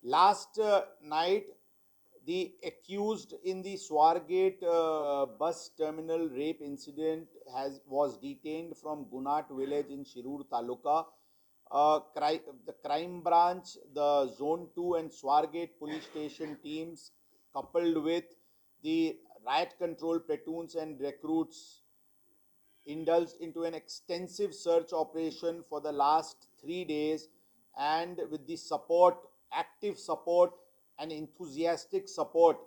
Last night, the accused in the Swargate bus terminal rape incident was detained from Gunat village in Shirur Taluka. The crime branch, the Zone 2 and Swargate police station teams, coupled with the riot control platoons and recruits, indulged into an extensive search operation for the last 3 days, and with the support, active support, and enthusiastic support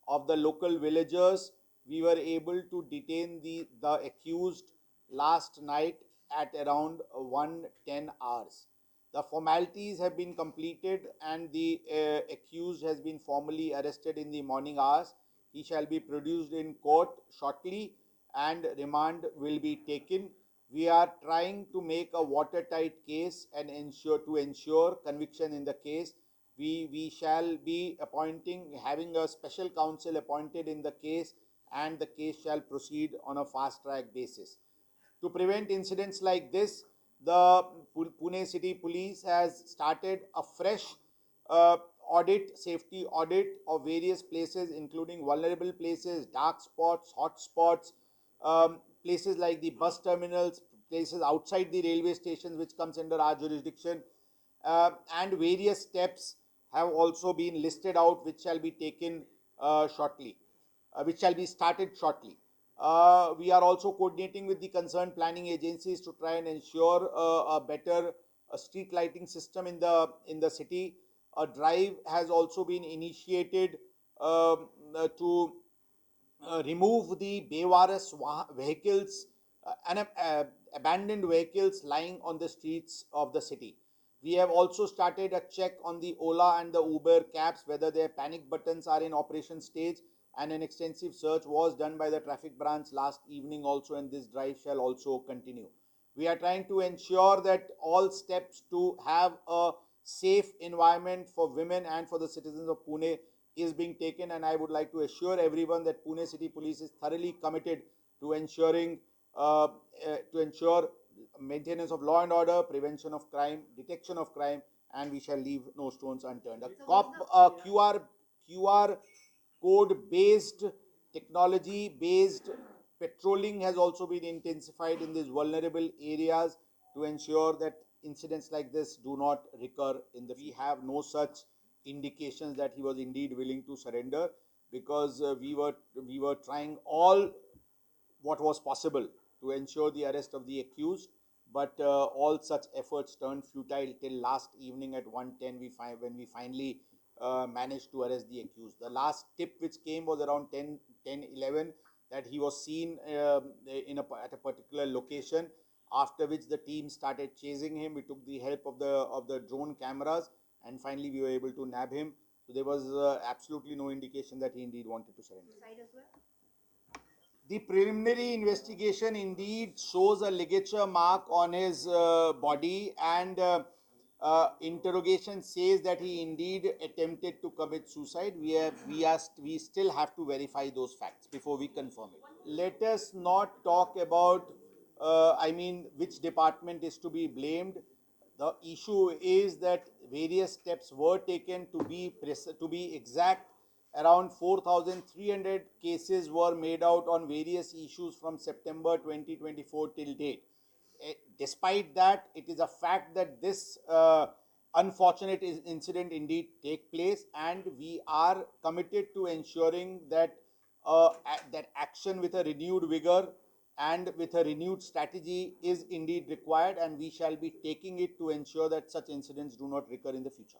of the local villagers, we were able to detain the accused last night at around 1:10 hours. The formalities have been completed and the accused has been formally arrested in the morning hours. He shall be produced in court shortly and remand will be taken. We are trying to make a watertight case and ensure conviction in the case. We shall be having a special counsel appointed in the case, and the case shall proceed on a fast track basis. To prevent incidents like this, the Pune City Police has started a fresh uh, safety audit of various places, including vulnerable places, dark spots, hot spots, places like the bus terminals, places outside the railway stations, which comes under our jurisdiction, and various steps have also been listed out, which shall be taken shortly, which shall be started shortly. We are also coordinating with the concerned planning agencies to try and ensure a better street lighting system in the city. A drive has also been initiated to remove the Bevaris vehicles and abandoned vehicles lying on the streets of the city. We have also started a check on the Ola and the Uber cabs, whether their panic buttons are in operation stage, and an extensive search was done by the traffic branch last evening also, and this drive shall also continue. We are trying to ensure that all steps to have a safe environment for women and for the citizens of Pune is being taken, and I would like to assure everyone that Pune City Police is thoroughly committed to ensure maintenance of law and order, prevention of crime, detection of crime, and we shall leave no stones unturned. A QR code based, technology based patrolling has also been intensified in these vulnerable areas to ensure that incidents like this do not recur in the future. We have no such indications that he was indeed willing to surrender, because we were trying all what was possible to ensure the arrest of the accused, but all such efforts turned futile till last evening at 1:10 when we finally managed to arrest the accused. The last tip which came was around 10:11 that he was seen at a particular location, after which the team started chasing him. We took the help of the drone cameras, and finally we were able to nab him. So there was absolutely no indication that he indeed wanted to surrender. The preliminary investigation indeed shows a ligature mark on his body, and interrogation says that he indeed attempted to commit suicide. We still have to verify those facts before we confirm it. Let us not talk about, which department is to be blamed. The issue is that various steps were taken to be exact. Around 4,300 cases were made out on various issues from September 2024 till date. Despite that, it is a fact that this unfortunate incident indeed take place, and we are committed to ensuring that that action with a renewed vigor and with a renewed strategy is indeed required, and we shall be taking it to ensure that such incidents do not recur in the future.